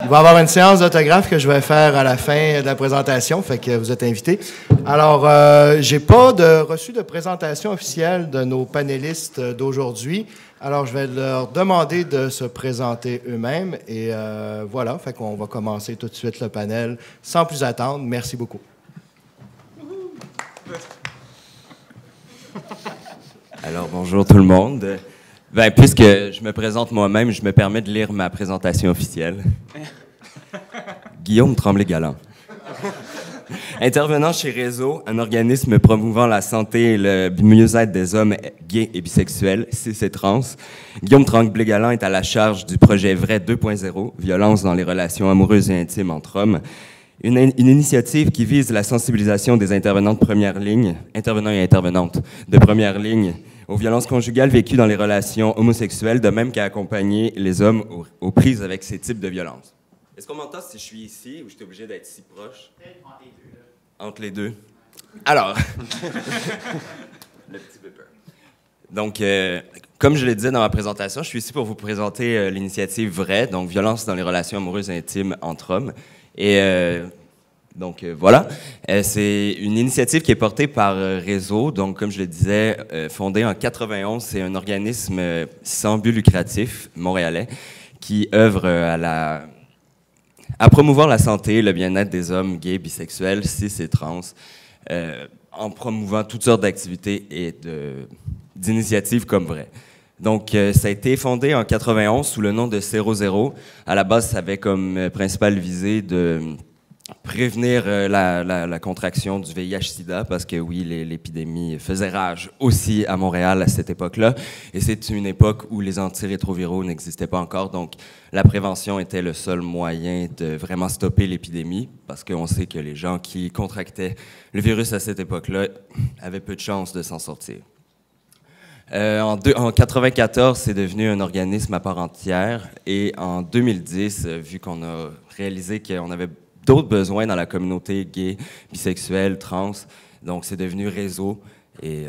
Il va y avoir une séance d'autographe que je vais faire à la fin de la présentation, fait que vous êtes invités. Alors, j'ai pas reçu de présentation officielle de nos panélistes d'aujourd'hui. Alors, je vais leur demander de se présenter eux-mêmes. Et voilà, fait qu'on va commencer tout de suite le panel sans plus attendre. Merci beaucoup. Alors, bonjour tout le monde. Ben, puisque je me présente moi-même, je me permets de lire ma présentation officielle. Guillaume Tremblay-Galland. Intervenant chez Réseau, un organisme promouvant la santé et le mieux-être des hommes gays et bisexuels, cis et trans, Guillaume Tremblay-Galland est à la charge du projet Vrai 2.0, violence dans les relations amoureuses et intimes entre hommes, une initiative qui vise la sensibilisation des intervenants de première ligne, intervenants et intervenantes de première ligne, aux violences conjugales vécues dans les relations homosexuelles, de même qu'à accompagner les hommes aux prises avec ces types de violences. Est-ce qu'on m'entend si je suis ici ou je suis obligé d'être si proche? Entre les deux. Entre les deux. Alors, le petit peu peur. Donc, comme je le disais dans ma présentation, je suis ici pour vous présenter l'initiative Vrai, donc violence dans les relations amoureuses et intimes entre hommes. Et voilà, c'est une initiative qui est portée par Réseau, donc comme je le disais, fondé en 91, c'est un organisme sans but lucratif montréalais qui œuvre à promouvoir la santé et le bien-être des hommes gays, bisexuels, cis et trans, en promouvant toutes sortes d'activités et d'initiatives comme Vrai. Donc, ça a été fondé en 91 sous le nom de 00. À la base, ça avait comme principale visée de prévenir la contraction du VIH-Sida, parce que oui, l'épidémie faisait rage aussi à Montréal à cette époque-là, et c'est une époque où les antirétroviraux n'existaient pas encore, donc la prévention était le seul moyen de vraiment stopper l'épidémie, parce qu'on sait que les gens qui contractaient le virus à cette époque-là avaient peu de chances de s'en sortir. En 1994, c'est devenu un organisme à part entière, et en 2010, vu qu'on a réalisé qu'on avait d'autres besoins dans la communauté gay, bisexuelle, trans. Donc, c'est devenu Réseau. Et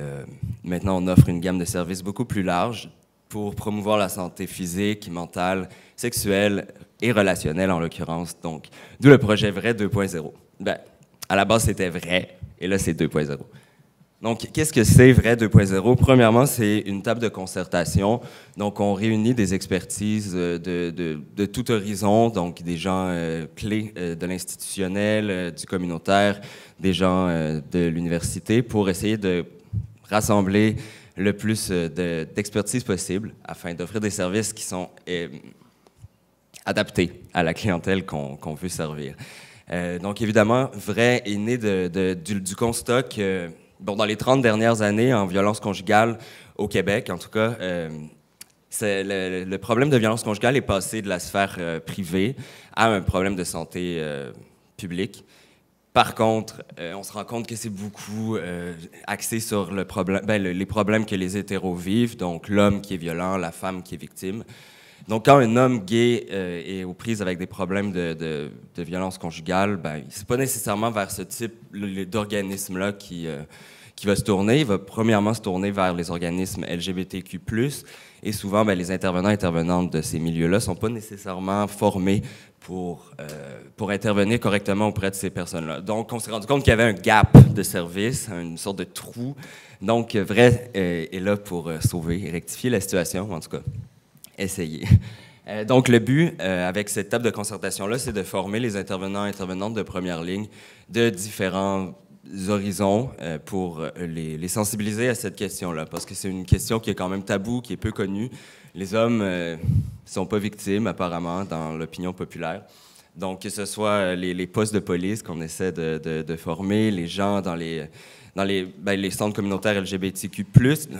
maintenant, on offre une gamme de services beaucoup plus large pour promouvoir la santé physique, mentale, sexuelle et relationnelle, en l'occurrence. Donc, d'où le projet Vrai 2.0. Ben, à la base, c'était Vrai, et là, c'est 2.0. Donc, qu'est-ce que c'est Vrai 2.0? Premièrement, c'est une table de concertation. Donc, on réunit des expertises de tout horizon, donc des gens clés de l'institutionnel, du communautaire, des gens de l'université, pour essayer de rassembler le plus d'expertise possible afin d'offrir des services qui sont adaptés à la clientèle qu'on veut servir. Donc, évidemment, Vrai est né du constat que dans les 30 dernières années, en violence conjugale au Québec, en tout cas, le problème de violence conjugale est passé de la sphère privée à un problème de santé publique. Par contre, on se rend compte que c'est beaucoup axé sur les problèmes que les hétéros vivent, donc l'homme qui est violent, la femme qui est victime. Donc, quand un homme gay est aux prises avec des problèmes de violence conjugale, c'est pas nécessairement vers ce type d'organisme-là qui va se tourner. Il va premièrement se tourner vers les organismes LGBTQ+, et souvent, les intervenants et intervenantes de ces milieux-là sont pas nécessairement formés pour intervenir correctement auprès de ces personnes-là. Donc, on s'est rendu compte qu'il y avait un gap de service, une sorte de trou. Donc, Vrai est là pour sauver et rectifier la situation, en tout cas. Essayer. Donc, le but avec cette table de concertation-là, c'est de former les intervenants et intervenantes de première ligne de différents horizons pour les sensibiliser à cette question-là, parce que c'est une question qui est quand même taboue, qui est peu connue. Les hommes ne sont pas victimes, apparemment, dans l'opinion populaire. Donc, que ce soit les postes de police qu'on essaie de former, les gens dans les centres communautaires LGBTQ+,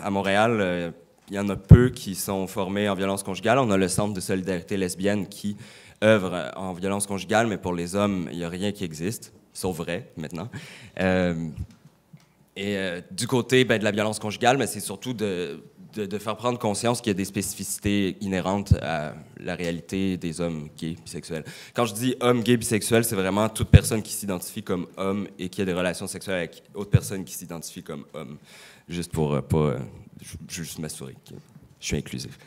à Montréal, il y en a peu qui sont formés en violence conjugale. On a le Centre de solidarité lesbienne qui œuvre en violence conjugale, mais pour les hommes, il n'y a rien qui existe, sauf Vrai, maintenant. Du côté de la violence conjugale, mais c'est surtout de faire prendre conscience qu'il y a des spécificités inhérentes à la réalité des hommes gays, bisexuels. Quand je dis homme gay, bisexuel, c'est vraiment toute personne qui s'identifie comme homme et qui a des relations sexuelles avec autre personne qui s'identifie comme homme. Juste pour juste m'assurer que je suis inclusif.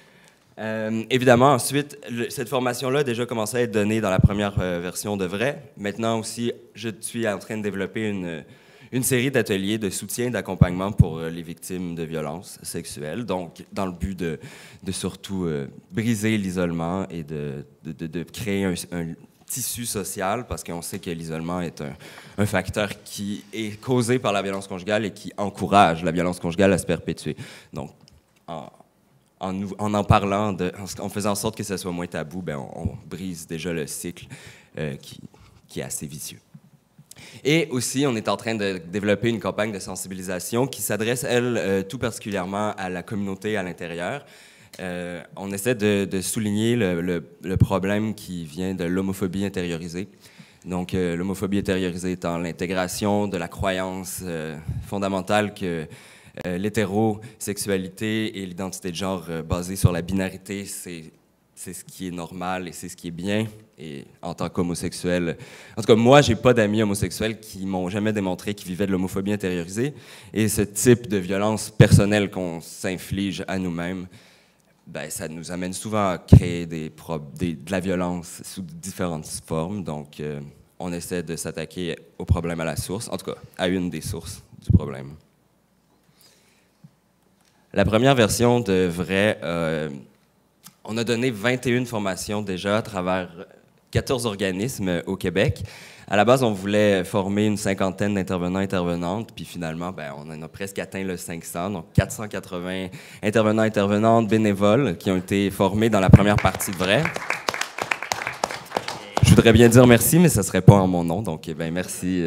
Évidemment, ensuite, cette formation-là a déjà commencé à être donnée dans la première version de Vrai. Maintenant aussi, je suis en train de développer une série d'ateliers de soutien et d'accompagnement pour les victimes de violences sexuelles, donc dans le but de surtout briser l'isolement et de créer un tissu social, parce qu'on sait que l'isolement est un facteur qui est causé par la violence conjugale et qui encourage la violence conjugale à se perpétuer. Donc, en parlant, en faisant en sorte que ça soit moins tabou, ben on brise déjà le cycle qui est assez vicieux. Et aussi, on est en train de développer une campagne de sensibilisation qui s'adresse, elle, tout particulièrement à la communauté à l'intérieur. On essaie de souligner le problème qui vient de l'homophobie intériorisée. Donc, l'homophobie intériorisée étant l'intégration de la croyance fondamentale que l'hétérosexualité et l'identité de genre basée sur la binarité, c'est ce qui est normal et c'est ce qui est bien. Et en tant qu'homosexuel, en tout cas, moi, j'ai pas d'amis homosexuels qui m'ont jamais démontré qu'ils vivaient de l'homophobie intériorisée. Et ce type de violence personnelle qu'on s'inflige à nous-mêmes, ben, ça nous amène souvent à créer de la violence sous différentes formes. Donc, on essaie de s'attaquer au problème à la source, en tout cas, à une des sources du problème. La première version de Vrai, on a donné 21 formations déjà à travers 14 organismes au Québec. À la base, on voulait former une cinquantaine d'intervenants-intervenantes, puis finalement, ben, on en a presque atteint le 500, donc 480 intervenants-intervenantes bénévoles qui ont été formés dans la première partie de Vrai. Je voudrais bien dire merci, mais ça ne serait pas en mon nom, donc ben, merci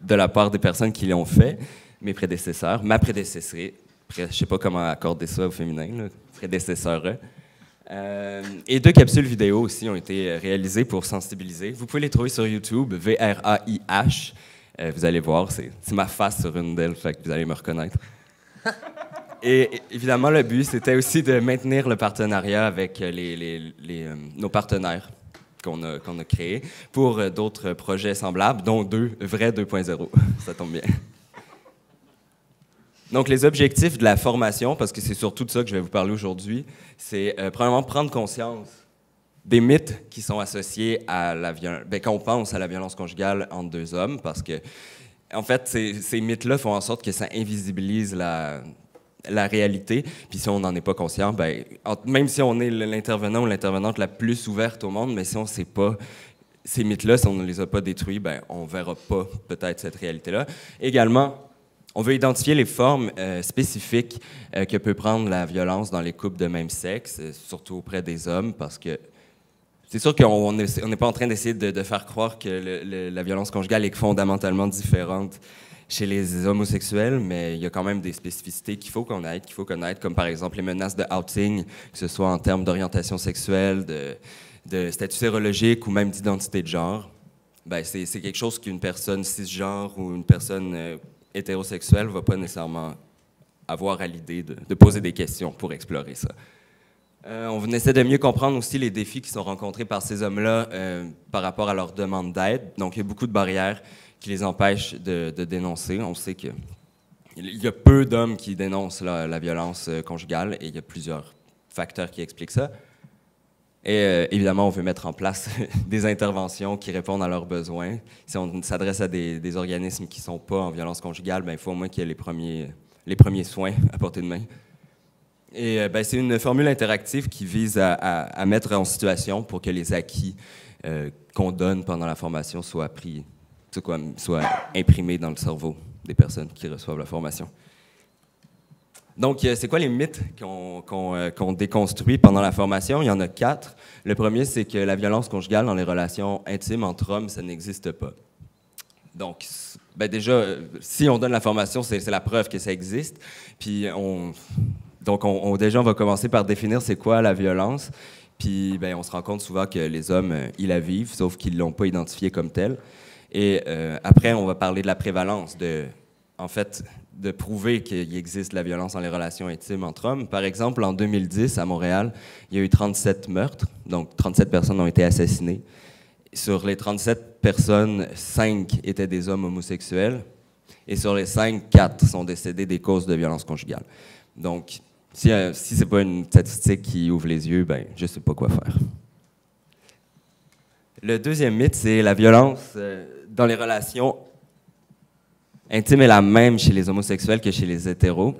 de la part des personnes qui l'ont fait, mes prédécesseurs, ma prédécesseur, je ne sais pas comment accorder ça au féminin, là, prédécesseur. Et 2 capsules vidéo aussi ont été réalisées pour sensibiliser. Vous pouvez les trouver sur YouTube, VRAIH. Vous allez voir, c'est ma face sur une d'elles, fait que vous allez me reconnaître. Et évidemment, le but, c'était aussi de maintenir le partenariat avec nos partenaires qu'on a créés pour d'autres projets semblables, dont Vrai 2.0. Ça tombe bien. Donc, les objectifs de la formation, parce que c'est surtout de ça que je vais vous parler aujourd'hui, c'est premièrement prendre conscience des mythes qui sont associés à la violence, quand on pense à la violence conjugale entre 2 hommes, parce que, en fait, ces mythes-là font en sorte que ça invisibilise la réalité. Puis si on n'en est pas conscient, ben, même si on est l'intervenant ou l'intervenante la plus ouverte au monde, mais si on ne sait pas ces mythes-là, si on ne les a pas détruits, ben, on ne verra pas peut-être cette réalité-là. Également, on veut identifier les formes spécifiques que peut prendre la violence dans les couples de même sexe, surtout auprès des hommes, parce que c'est sûr qu'on n'est pas en train d'essayer de faire croire que la violence conjugale est fondamentalement différente chez les homosexuels, mais il y a quand même des spécificités qu'il faut connaître, comme par exemple les menaces de outing, que ce soit en termes d'orientation sexuelle, de statut sérologique ou même d'identité de genre. Ben, c'est quelque chose qu'une personne cisgenre ou une personne hétérosexuel ne va pas nécessairement avoir à l'idée de poser des questions pour explorer ça. On essaie de mieux comprendre aussi les défis qui sont rencontrés par ces hommes-là par rapport à leur demande d'aide. Donc, il y a beaucoup de barrières qui les empêchent de dénoncer. On sait qu'il y a peu d'hommes qui dénoncent la violence conjugale et il y a plusieurs facteurs qui expliquent ça. Et évidemment, on veut mettre en place des interventions qui répondent à leurs besoins. Si on s'adresse à des organismes qui ne sont pas en violence conjugale, ben, il faut au moins qu'il y ait les premiers soins à portée de main. Et ben, c'est une formule interactive qui vise à mettre en situation pour que les acquis qu'on donne pendant la formation soient imprimés dans le cerveau des personnes qui reçoivent la formation. Donc, c'est quoi les mythes qu'on déconstruit pendant la formation? Il y en a 4. Le premier, c'est que la violence conjugale dans les relations intimes entre hommes, ça n'existe pas. Donc, ben déjà, si on donne la formation, c'est la preuve que ça existe. Puis, déjà, on va commencer par définir c'est quoi la violence. Puis, ben, on se rend compte souvent que les hommes, ils la vivent, sauf qu'ils ne l'ont pas identifiée comme telle. Et après, on va parler de la prévalence, en fait, de prouver qu'il existe la violence dans les relations intimes entre hommes. Par exemple, en 2010, à Montréal, il y a eu 37 meurtres, donc 37 personnes ont été assassinées. Sur les 37 personnes, 5 étaient des hommes homosexuels, et sur les 5, 4 sont décédés des causes de violence conjugale. Donc, Si c'est pas une statistique qui ouvre les yeux, ben je sais pas quoi faire. Le deuxième mythe, c'est la violence dans les relations intimes est la même chez les homosexuels que chez les hétéros.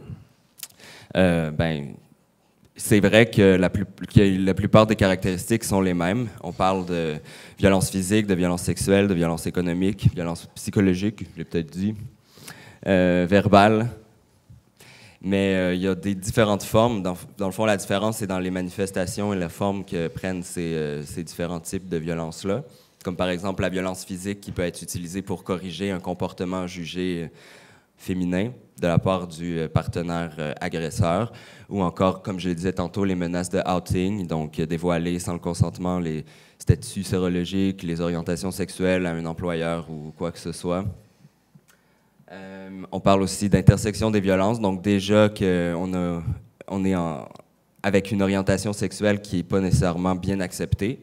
C'est vrai que la plupart des caractéristiques sont les mêmes. On parle de violence physique, de violence sexuelle, de violence économique, violence psychologique, je l'ai peut-être dit, verbale. Mais il y a des différentes formes. Dans le fond, la différence, c'est dans les manifestations et la forme que prennent ces différents types de violences-là. Comme par exemple la violence physique qui peut être utilisée pour corriger un comportement jugé féminin de la part du partenaire agresseur, ou encore, comme je le disais tantôt, les menaces de outing, donc dévoiler sans le consentement les statuts sérologiques, les orientations sexuelles à un employeur ou quoi que ce soit. On parle aussi d'intersection des violences, donc déjà qu'on est avec une orientation sexuelle qui n'est pas nécessairement bien acceptée,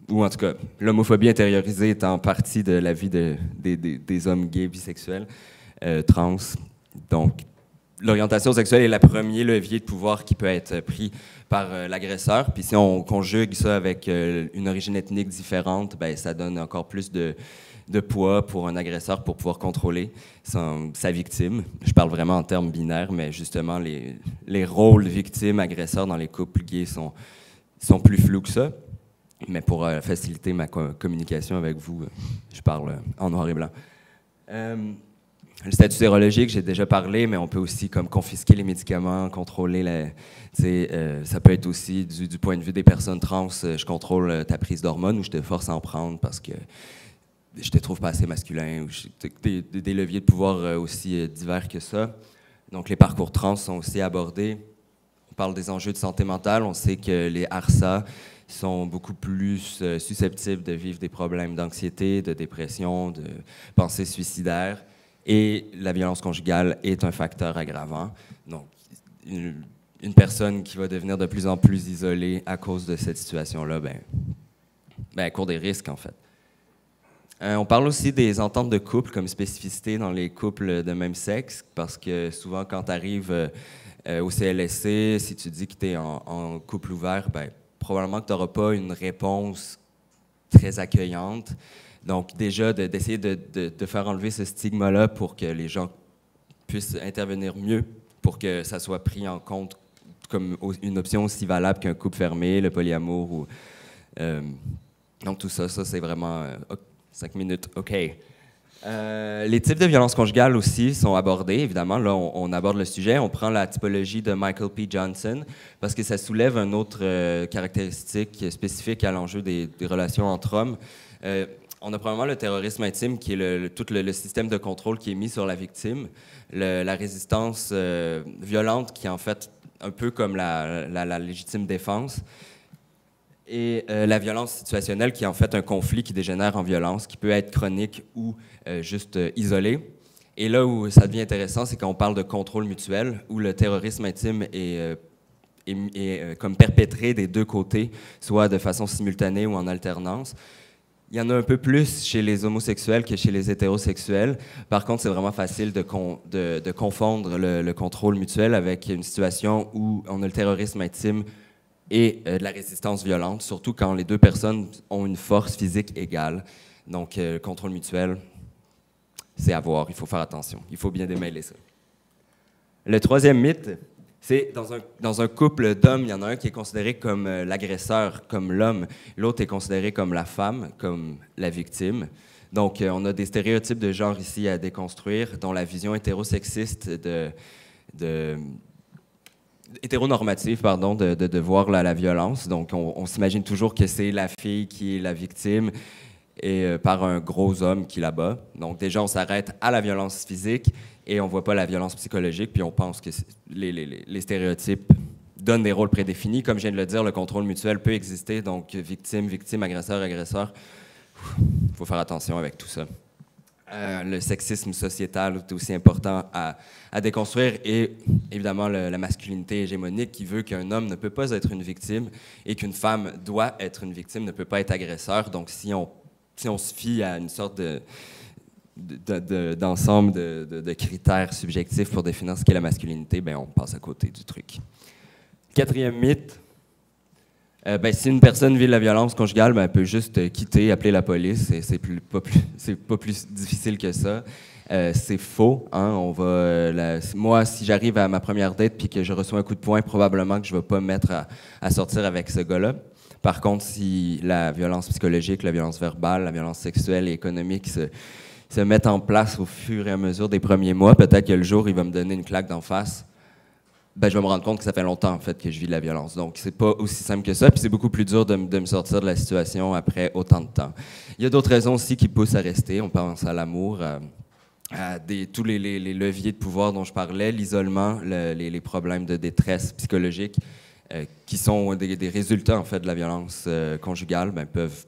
ou en tout cas, l'homophobie intériorisée est en partie de la vie des hommes gays, bisexuels, trans. Donc, l'orientation sexuelle est le premier levier de pouvoir qui peut être pris par l'agresseur. Puis si on conjugue ça avec une origine ethnique différente, ben, ça donne encore plus de poids pour un agresseur pour pouvoir contrôler sa victime. Je parle vraiment en termes binaires, mais justement, les rôles victime-agresseur dans les couples gays sont plus flous que ça. Mais pour faciliter ma communication avec vous, je parle en noir et blanc. Le statut sérologique, j'ai déjà parlé, mais on peut aussi comme confisquer les médicaments, contrôler ça peut être aussi du point de vue des personnes trans, je contrôle ta prise d'hormones ou je te force à en prendre parce que je te trouve pas assez masculin, ou des leviers de pouvoir aussi divers que ça. Donc les parcours trans sont aussi abordés. On parle des enjeux de santé mentale, on sait que les ARSA sont beaucoup plus susceptibles de vivre des problèmes d'anxiété, de dépression, de pensées suicidaires. Et la violence conjugale est un facteur aggravant. Donc, une personne qui va devenir de plus en plus isolée à cause de cette situation-là, elle court des risques, en fait. On parle aussi des ententes de couple comme spécificité dans les couples de même sexe, parce que souvent, quand tu arrives au CLSC, si tu dis que tu es en couple ouvert, probablement que tu n'auras pas une réponse très accueillante. Donc, déjà, d'essayer de faire enlever ce stigma-là pour que les gens puissent intervenir mieux, pour que ça soit pris en compte comme une option aussi valable qu'un couple fermé, le polyamour. Donc, tout ça, c'est vraiment 5 minutes, OK. Les types de violences conjugales aussi sont abordés, évidemment. Là, on aborde le sujet. On prend la typologie de Michael P. Johnson parce que ça soulève une autre caractéristique spécifique à l'enjeu des relations entre hommes. On a probablement le terrorisme intime, qui est tout le système de contrôle qui est mis sur la victime, la résistance violente, qui est en fait un peu comme la légitime défense, et la violence situationnelle, qui est en fait un conflit qui dégénère en violence, qui peut être chronique ou juste isolé. Et là où ça devient intéressant, c'est quand on parle de contrôle mutuel, où le terrorisme intime est comme perpétré des deux côtés, soit de façon simultanée ou en alternance. Il y en a un peu plus chez les homosexuels que chez les hétérosexuels. Par contre, c'est vraiment facile de confondre le contrôle mutuel avec une situation où on a le terrorisme intime et de la résistance violente, surtout quand les deux personnes ont une force physique égale. Donc, le contrôle mutuel, c'est à voir, il faut faire attention. Il faut bien démêler ça. Le troisième mythe, c'est dans un couple d'hommes, il y en a un qui est considéré comme l'agresseur, comme l'homme. L'autre est considéré comme la femme, comme la victime. Donc, on a des stéréotypes de genre ici à déconstruire, dont la vision hétérosexiste hétéronormative, pardon, de voir la violence. Donc, on s'imagine toujours que c'est la fille qui est la victime et par un gros homme qui la bat. Donc, déjà, on s'arrête à la violence physique et on voit pas la violence psychologique, puis on pense que les stéréotypes donnent des rôles prédéfinis. Comme je viens de le dire, le contrôle mutuel peut exister, donc victime, agresseur, agresseur. Il faut faire attention avec tout ça. Le sexisme sociétal est aussi important à déconstruire et évidemment la masculinité hégémonique qui veut qu'un homme ne peut pas être une victime et qu'une femme doit être une victime, ne peut pas être agresseur. Donc si on se fie à une sorte d'ensemble de critères subjectifs pour définir ce qu'est la masculinité, ben on passe à côté du truc. Quatrième mythe. Si une personne vit de la violence conjugale, elle peut juste quitter, appeler la police. C'est pas plus difficile que ça. C'est faux. Hein? Moi, si j'arrive à ma première date puis que je reçois un coup de poing, probablement que je ne vais pas me mettre à sortir avec ce gars-là. Par contre, si la violence psychologique, la violence verbale, la violence sexuelle et économique se mettent en place au fur et à mesure des premiers mois, peut-être que le jour où il va me donner une claque d'en face, je vais me rendre compte que ça fait longtemps en fait que je vis de la violence. Donc c'est pas aussi simple que ça, puis c'est beaucoup plus dur de me sortir de la situation après autant de temps. Il y a d'autres raisons aussi qui poussent à rester. On pense à l'amour, à tous les leviers de pouvoir dont je parlais, l'isolement, les problèmes de détresse psychologique, qui sont des résultats en fait de la violence conjugale, peuvent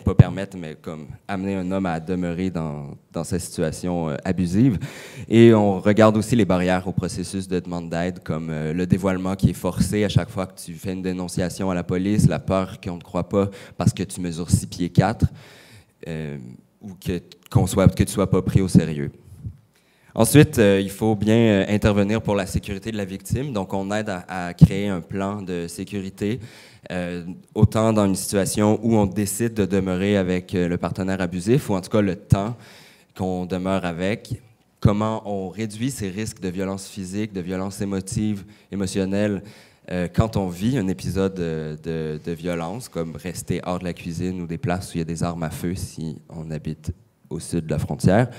pas permettre, mais comme amener un homme à demeurer dans cette situation abusive. Et on regarde aussi les barrières au processus de demande d'aide, comme le dévoilement qui est forcé à chaque fois que tu fais une dénonciation à la police, la peur qu'on ne te croit pas parce que tu mesures 6 pieds 4, ou que tu ne sois pas pris au sérieux. Ensuite, il faut bien intervenir pour la sécurité de la victime. Donc, on aide à créer un plan de sécurité, autant dans une situation où on décide de demeurer avec le partenaire abusif, ou en tout cas le temps qu'on demeure avec, comment on réduit ces risques de violence physique, de violence émotionnelle, quand on vit un épisode de violence, comme rester hors de la cuisine ou des places où il y a des armes à feu si on habite au sud de la frontière.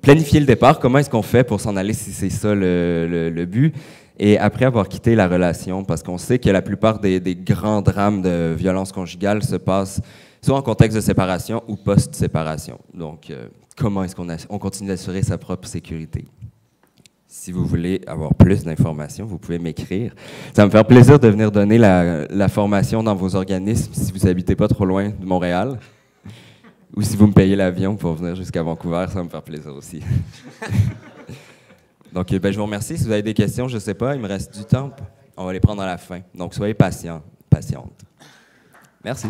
Planifier le départ, comment est-ce qu'on fait pour s'en aller si c'est ça le but? Et après avoir quitté la relation, parce qu'on sait que la plupart des grands drames de violence conjugale se passent soit en contexte de séparation ou post-séparation. Donc, comment est-ce qu'on continue d'assurer sa propre sécurité? Si vous voulez avoir plus d'informations, vous pouvez m'écrire. Ça va me faire plaisir de venir donner la formation dans vos organismes si vous n'habitez pas trop loin de Montréal. Ou si vous me payez l'avion pour venir jusqu'à Vancouver, ça va me faire plaisir aussi. Donc, je vous remercie. Si vous avez des questions, je ne sais pas, il me reste du temps. On va les prendre à la fin. Donc, soyez patients, patientes. Merci.